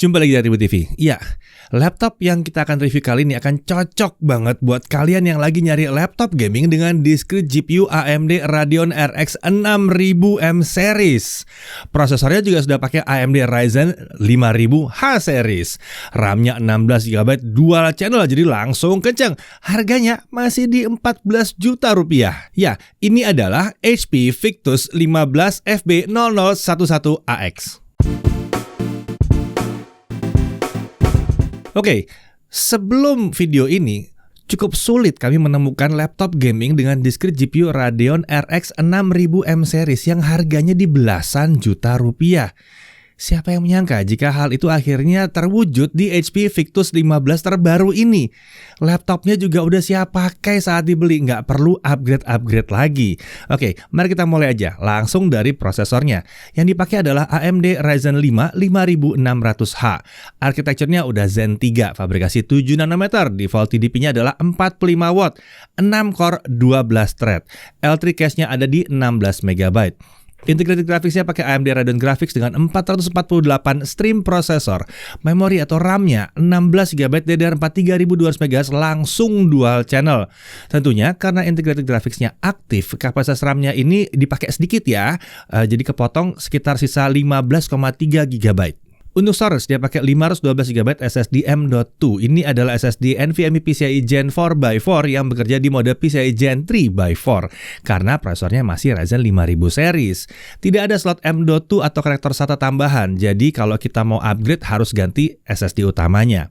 Jumpa lagi dari Ibu TV. Ya, laptop yang kita akan review kali ini akan cocok banget buat kalian yang lagi nyari laptop gaming dengan discrete GPU AMD Radeon RX 6000M series. Prosesornya juga sudah pakai AMD Ryzen 5000H series. RAM-nya 16GB dual channel, jadi langsung kenceng. Harganya masih di 14 juta rupiah. Ya, ini adalah HP Victus 15FB0011AX. Oke, sebelum video ini, cukup sulit kami menemukan laptop gaming dengan discrete GPU Radeon RX 6000M series yang harganya di belasan juta rupiah. Siapa yang menyangka jika hal itu akhirnya terwujud di HP Victus 15 terbaru ini. Laptopnya juga udah siap pakai saat dibeli, nggak perlu upgrade lagi. Oke, mari kita mulai aja, langsung dari prosesornya. Yang dipakai adalah AMD Ryzen 5 5600H. Arsitekturnya udah Zen 3, fabrikasi 7 nanometer, default TDP-nya adalah 45 watt, 6 core 12 thread. L3 cache-nya ada di 16 MB. Integrated graphics-nya pakai AMD Radeon Graphics dengan 448 stream processor. Memori atau RAM-nya 16GB DDR4 3200MHz langsung dual channel. Tentunya karena integrated graphics-nya aktif, kapasitas RAM-nya ini dipakai sedikit ya. Jadi kepotong sekitar sisa 15,3 GB. Untuk storage dia pakai 512GB SSD M.2. Ini adalah SSD NVMe PCIe Gen 4x4 yang bekerja di mode PCIe Gen 3x4 karena prosesornya masih Ryzen 5000 series. Tidak ada slot M.2 atau konektor SATA tambahan. Jadi kalau kita mau upgrade harus ganti SSD utamanya.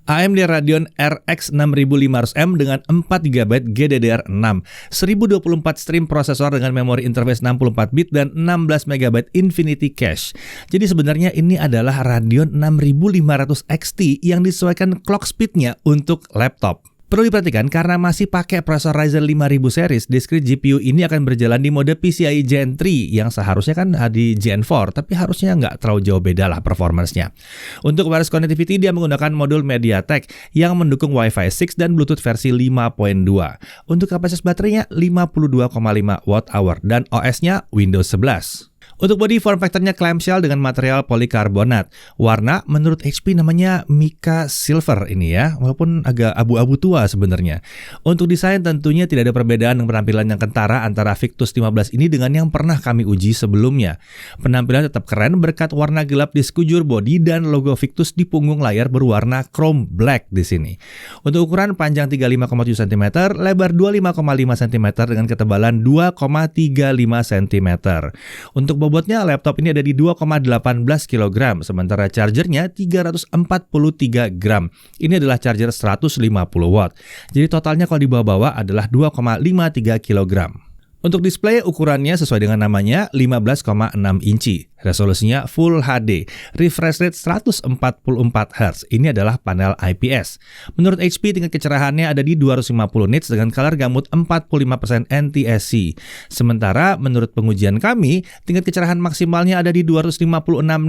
AMD Radeon RX 6500M dengan 4GB GDDR6, 1024 stream prosesor dengan memori interface 64 bit dan 16MB Infinity Cache. Jadi sebenarnya ini adalah Radeon 6500 XT yang disesuaikan clock speed-nya untuk laptop. Perlu diperhatikan karena masih pakai prosesor Ryzen 5000 series, discrete GPU ini akan berjalan di mode PCIe Gen 3 yang seharusnya kan di Gen 4, tapi harusnya nggak terlalu jauh beda lah performance-nya. Untuk wireless connectivity dia menggunakan modul MediaTek yang mendukung Wi-Fi 6 dan Bluetooth versi 5.2. Untuk kapasitas baterainya 52,5 Wh dan OS-nya Windows 11. Untuk body form factor-nya clamshell dengan material polikarbonat. Warna menurut HP namanya Mica Silver ini ya, walaupun agak abu-abu tua sebenarnya. Untuk desain tentunya tidak ada perbedaan dengan penampilan yang kentara antara Victus 15 ini dengan yang pernah kami uji sebelumnya. Penampilan tetap keren berkat warna gelap di sekujur body dan logo Victus di punggung layar berwarna chrome black di sini. Untuk ukuran panjang 35,7 cm, lebar 25,5 cm dengan ketebalan 2,35 cm. Untuk bobotnya laptop ini ada di 2,18 kg, sementara chargernya 343 gram. Ini adalah charger 150 watt. Jadi totalnya kalau dibawa-bawa adalah 2,53 kg. Untuk display ukurannya sesuai dengan namanya 15,6 inci. Resolusinya Full HD, refresh rate 144Hz. Ini adalah panel IPS. Menurut HP tingkat kecerahannya ada di 250 nits dengan color gamut 45% NTSC. Sementara menurut pengujian kami, tingkat kecerahan maksimalnya ada di 256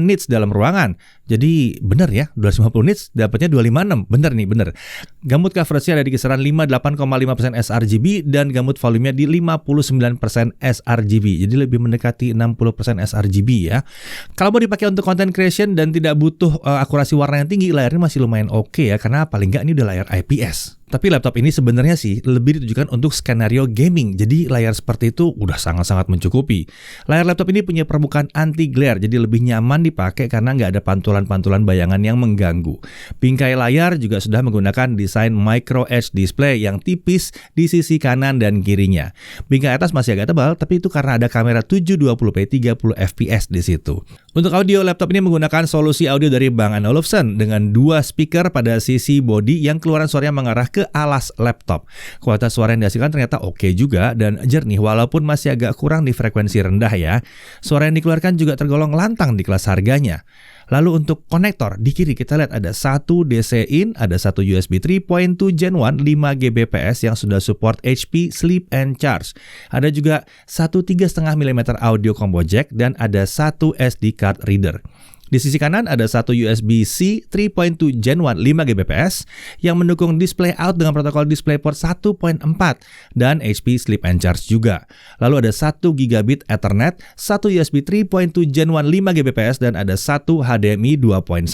nits dalam ruangan. Jadi benar ya, 250 nits dapatnya 256. Benar nih, benar. Gamut coverage-nya ada di kisaran 58,5% sRGB dan gamut volumenya di 59% sRGB. Jadi lebih mendekati 60% sRGB ya. Kalau mau dipakai untuk content creation dan tidak butuh akurasi warna yang tinggi, layarnya masih lumayan oke ya, karena paling nggak ini udah layar IPS. Tapi laptop ini sebenarnya sih lebih ditujukan untuk skenario gaming, jadi layar seperti itu udah sangat-sangat mencukupi. Layar laptop ini punya permukaan anti-glare, jadi lebih nyaman dipakai karena nggak ada pantulan-pantulan bayangan yang mengganggu. Bingkai layar juga sudah menggunakan desain micro edge display yang tipis di sisi kanan dan kirinya. Bingkai atas masih agak tebal, tapi itu karena ada kamera 720p 30 fps di situ. Untuk audio, laptop ini menggunakan solusi audio dari Bang & Olufsen dengan 2 speaker pada sisi bodi yang keluaran suaranya mengarah ke alas laptop. Kualitas suara yang dihasilkan ternyata oke juga dan jernih walaupun masih agak kurang di frekuensi rendah ya. Suara yang dikeluarkan juga tergolong lantang di kelas harganya. Lalu untuk konektor, di kiri kita lihat ada satu DC in, ada satu USB 3.2 Gen 1 5GBps yang sudah support HP Sleep and Charge. Ada juga satu 3,5 mm audio combo jack dan ada satu SD card reader. Di sisi kanan ada satu USB-C 3.2 Gen 1 5GBps yang mendukung display out dengan protokol DisplayPort 1.4 dan HP Sleep and Charge juga. Lalu ada 1 Gigabit Ethernet, satu USB 3.2 Gen 1 5GBps dan ada satu HDMI 2.1.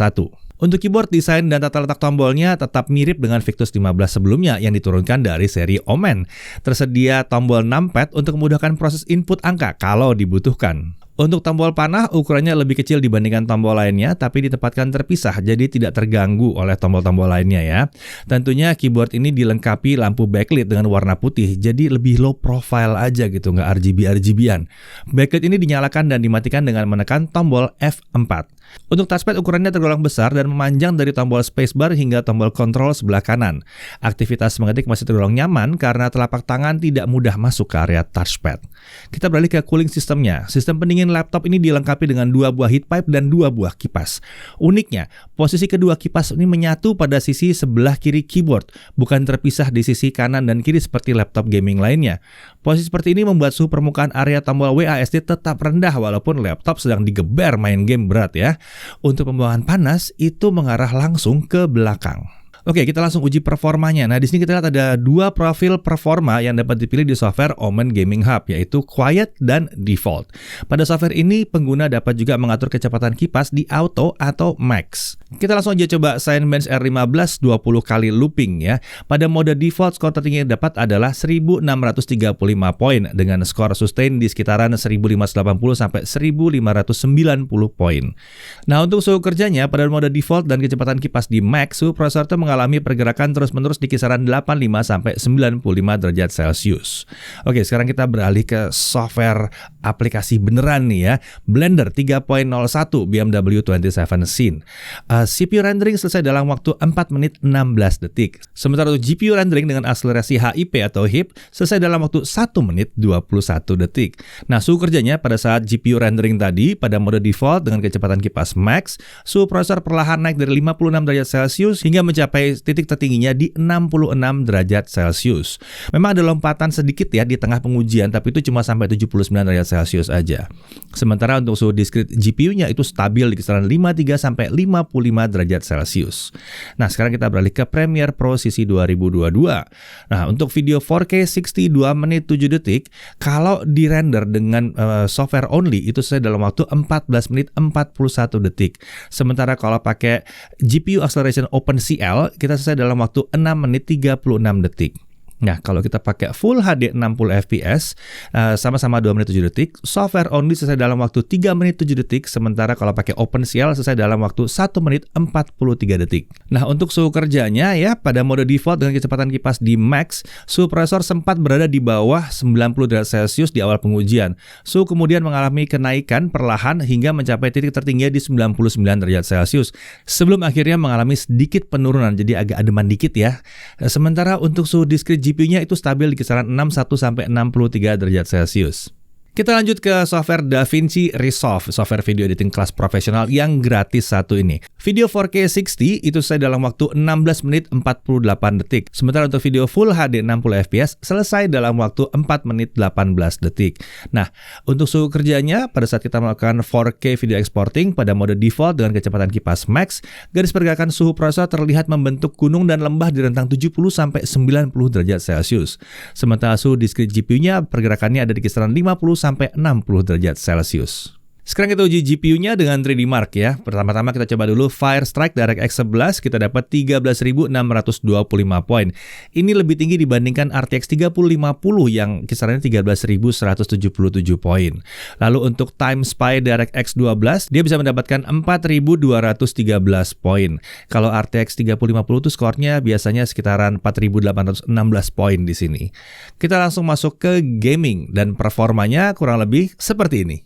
Untuk keyboard, desain dan tata letak tombolnya tetap mirip dengan Victus 15 sebelumnya yang diturunkan dari seri Omen. Tersedia tombol numpad untuk memudahkan proses input angka kalau dibutuhkan. Untuk tombol panah, ukurannya lebih kecil dibandingkan tombol lainnya, tapi ditempatkan terpisah, jadi tidak terganggu oleh tombol-tombol lainnya ya. Tentunya keyboard ini dilengkapi lampu backlit dengan warna putih, jadi lebih low profile aja gitu, nggak RGB-RGB-an. Backlit ini dinyalakan dan dimatikan dengan menekan tombol F4. Untuk touchpad ukurannya tergolong besar dan memanjang dari tombol spacebar hingga tombol kontrol sebelah kanan. Aktivitas mengetik masih tergolong nyaman karena telapak tangan tidak mudah masuk ke area touchpad. Kita beralih ke cooling sistemnya. Sistem pendingin laptop ini dilengkapi dengan 2 buah heat pipe dan 2 buah kipas. Uniknya, posisi kedua kipas ini menyatu pada sisi sebelah kiri keyboard, bukan terpisah di sisi kanan dan kiri seperti laptop gaming lainnya. Posisi seperti ini membuat suhu permukaan area tombol WASD tetap rendah walaupun laptop sedang digeber main game berat ya. Untuk pembuangan panas itu mengarah langsung ke belakang. Oke, kita langsung uji performanya. Nah, di sini kita lihat ada 2 profil performa yang dapat dipilih di software Omen Gaming Hub, yaitu Quiet dan Default. Pada software ini, pengguna dapat juga mengatur kecepatan kipas di Auto atau Max. Kita langsung aja coba Cinebench R15 20 kali looping ya. Pada mode default, skor tertinggi yang dapat adalah 1635 poin dengan skor sustain di sekitaran 1580 sampai 1590 poin. Nah, untuk suhu kerjanya pada mode default dan kecepatan kipas di Max, suhu prosesor itu mengalami pergerakan terus-menerus di kisaran 85 sampai 95 derajat Celcius. Oke, sekarang kita beralih ke software aplikasi beneran nih ya. Blender 3.01 BMW 27 Scene. CPU rendering selesai dalam waktu 4 menit 16 detik. Sementara untuk GPU rendering dengan akselerasi HIP atau HIP selesai dalam waktu 1 menit 21 detik. Nah, suhu kerjanya pada saat GPU rendering tadi pada mode default dengan kecepatan kipas max, suhu prosesor perlahan naik dari 56 derajat Celcius hingga mencapai titik tertingginya di 66 derajat Celcius. Memang ada lompatan sedikit ya di tengah pengujian, tapi itu cuma sampai 79 derajat Celcius aja. Sementara untuk suhu discrete GPU-nya itu stabil di kisaran 53 sampai 55 derajat Celcius. Nah, sekarang kita beralih ke Premiere Pro CC 2022. Nah, untuk video 4K 60 2 menit 7 detik, kalau di-render dengan software only itu selesai dalam waktu 14 menit 41 detik. Sementara kalau pakai GPU Acceleration OpenCL, kita selesai dalam waktu 6 menit 36 detik. Nah, kalau kita pakai Full HD 60 fps, sama-sama 2 menit 7 detik, software only selesai dalam waktu 3 menit 7 detik, sementara kalau pakai OpenCL selesai dalam waktu 1 menit 43 detik. Nah, untuk suhu kerjanya ya, pada mode default dengan kecepatan kipas di max, suhu prosesor sempat berada di bawah 90 derajat Celcius di awal pengujian. Suhu kemudian mengalami kenaikan perlahan hingga mencapai titik tertinggi di 99 derajat Celcius, sebelum akhirnya mengalami sedikit penurunan, jadi agak ademan dikit ya. Sementara untuk suhu discrete GPU-nya itu stabil di kisaran 61 sampai 63 derajat Celcius. Kita lanjut ke software DaVinci Resolve, software video editing kelas profesional yang gratis satu ini. Video 4K 60 itu selesai dalam waktu 16 menit 48 detik. Sementara untuk video Full HD 60 fps selesai dalam waktu 4 menit 18 detik. Nah, untuk suhu kerjanya pada saat kita melakukan 4K video exporting pada mode default dengan kecepatan kipas max, garis pergerakan suhu prosesor terlihat membentuk gunung dan lembah di rentang 70 sampai 90 derajat Celcius. Sementara suhu discrete GPU-nya pergerakannya ada di kisaran 50 sampai 60 derajat Celcius. Sekarang kita uji GPU-nya dengan 3D Mark ya. Pertama-tama kita coba dulu Firestrike DirectX 11, kita dapat 13.625 poin. Ini lebih tinggi dibandingkan RTX 3050 yang kisarannya 13.177 poin. Lalu untuk Time Spy DirectX 12, dia bisa mendapatkan 4.213 poin. Kalau RTX 3050 itu skornya biasanya sekitaran 4.816 poin di sini. Kita langsung masuk ke gaming dan performanya kurang lebih seperti ini.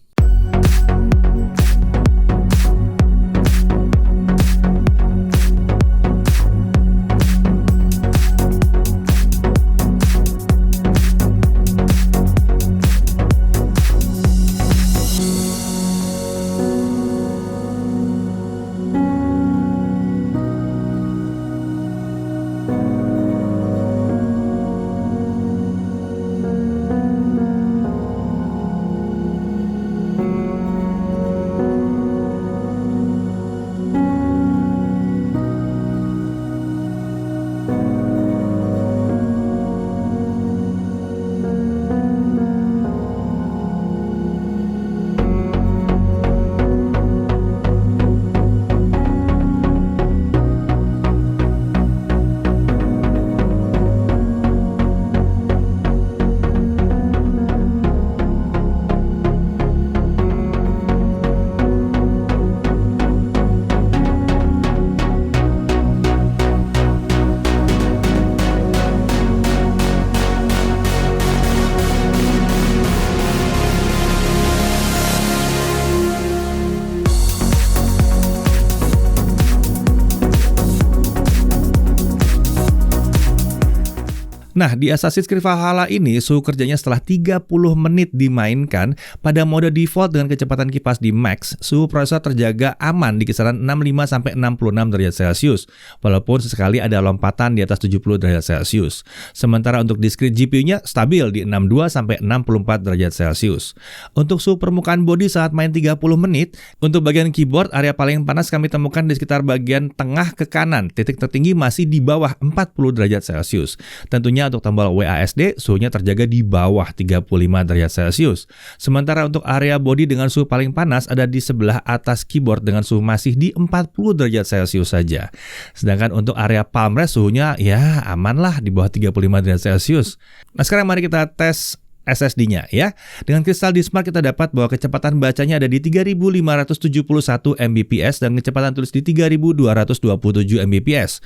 Nah, di Assassin's Creed Valhalla ini suhu kerjanya setelah 30 menit dimainkan pada mode default dengan kecepatan kipas di max, suhu prosesor terjaga aman di kisaran 65 sampai 66 derajat Celcius, walaupun sesekali ada lompatan di atas 70 derajat Celcius. Sementara untuk discrete GPU-nya stabil di 62 sampai 64 derajat Celcius. Untuk suhu permukaan bodi saat main 30 menit, untuk bagian keyboard area paling panas kami temukan di sekitar bagian tengah ke kanan. Titik tertinggi masih di bawah 40 derajat Celcius. Tentunya untuk tombol WASD, suhunya terjaga di bawah 35 derajat Celcius. Sementara untuk area bodi dengan suhu paling panas ada di sebelah atas keyboard dengan suhu masih di 40 derajat Celcius saja. Sedangkan untuk area palm rest suhunya ya aman lah di bawah 35 derajat Celcius. Nah, sekarang mari kita tes SSD-nya ya. Dengan kristal Dismark kita dapat bahwa kecepatan bacanya ada di 3571 Mbps dan kecepatan tulis di 3227 Mbps.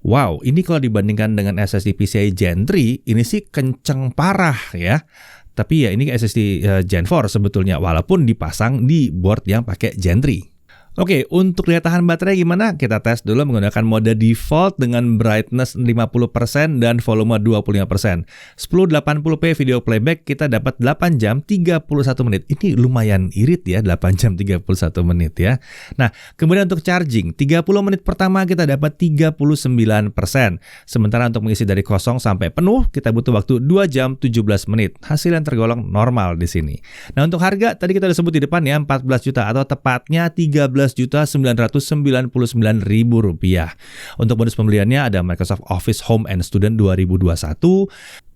Wow, ini kalau dibandingkan dengan SSD PCIe Gen 3, ini sih kenceng parah ya. Tapi ya ini SSD Gen 4 sebetulnya, walaupun dipasang di board yang pakai Gen 3. Oke, untuk daya tahan baterai gimana? Kita tes dulu menggunakan mode default dengan brightness 50% dan volume 25%. 1080p video playback kita dapat 8 jam 31 menit. Ini lumayan irit ya, 8 jam 31 menit ya. Nah, kemudian untuk charging, 30 menit pertama kita dapat 39%. Sementara untuk mengisi dari kosong sampai penuh, kita butuh waktu 2 jam 17 menit. Hasil yang tergolong normal di sini. Nah, untuk harga, tadi kita udah sebut di depan ya, 14 juta atau tepatnya 13.999.000 rupiah. Untuk bonus pembeliannya ada Microsoft Office Home and Student 2021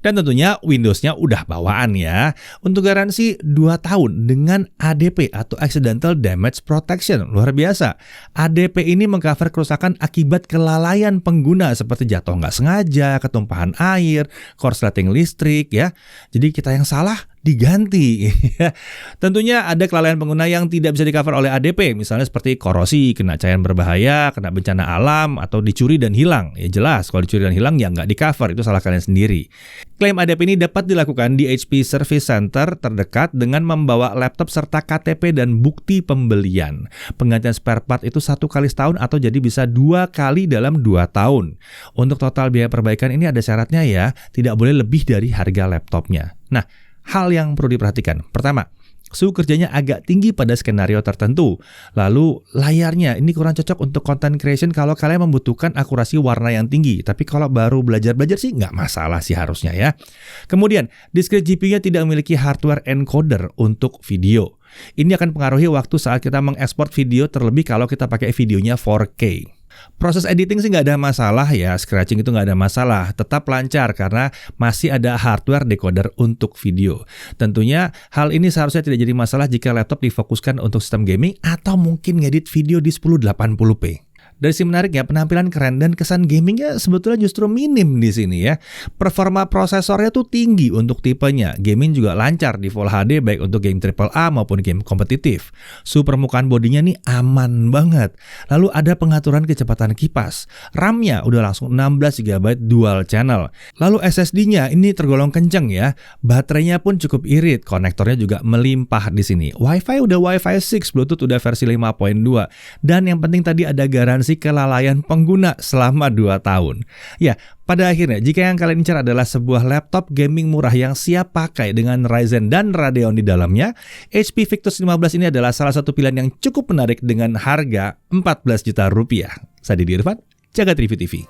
dan tentunya Windows-nya udah bawaan ya. Untuk garansi 2 tahun dengan ADP atau Accidental Damage Protection. Luar biasa. ADP ini mengcover kerusakan akibat kelalaian pengguna seperti jatuh nggak sengaja, ketumpahan air, korsleting listrik ya. Jadi kita yang salah diganti. Tentunya ada kelalaian pengguna yang tidak bisa di-cover oleh ADP, misalnya seperti korosi, kena cairan berbahaya, kena bencana alam, atau dicuri dan hilang. Ya jelas, kalau dicuri dan hilang ya nggak di-cover, itu salah kalian sendiri. Klaim ADP ini dapat dilakukan di HP Service Center terdekat dengan membawa laptop serta KTP dan bukti pembelian. Penggantian spare part itu 1 kali setahun atau jadi bisa 2 kali dalam 2 tahun. Untuk total biaya perbaikan ini ada syaratnya ya, tidak boleh lebih dari harga laptopnya. Nah, hal yang perlu diperhatikan. Pertama, suhu kerjanya agak tinggi pada skenario tertentu. Lalu layarnya ini kurang cocok untuk content creation kalau kalian membutuhkan akurasi warna yang tinggi. Tapi kalau baru belajar-belajar sih nggak masalah sih harusnya ya. Kemudian, discrete GPU-nya tidak memiliki hardware encoder untuk video. Ini akan mempengaruhi waktu saat kita mengekspor video, terlebih kalau kita pakai videonya 4K. Proses editing sih nggak ada masalah ya, scratching itu nggak ada masalah, tetap lancar karena masih ada hardware decoder untuk video. Tentunya hal ini seharusnya tidak jadi masalah jika laptop difokuskan untuk sistem gaming atau mungkin ngedit video di 1080p. Dari sisi menariknya, penampilan keren dan kesan gamingnya sebetulnya justru minim di sini ya. Performa prosesornya tuh tinggi untuk tipenya. Gaming juga lancar di Full HD baik untuk game AAA maupun game kompetitif. Suhu permukaan bodinya nih aman banget. Lalu ada pengaturan kecepatan kipas. RAM-nya udah langsung 16 GB dual channel. Lalu SSD-nya ini tergolong kenceng ya. Baterainya pun cukup irit. Konektornya juga melimpah di sini. Wi-Fi udah Wi-Fi 6, Bluetooth udah versi 5.2. Dan yang penting tadi ada garansi kelalaian pengguna selama 2 tahun. Ya, pada akhirnya jika yang kalian incar adalah sebuah laptop gaming murah yang siap pakai dengan Ryzen dan Radeon di dalamnya, HP Victus 15 ini adalah salah satu pilihan yang cukup menarik dengan harga 14 juta rupiah. Saya Didi Irfan, Jagat Review TV.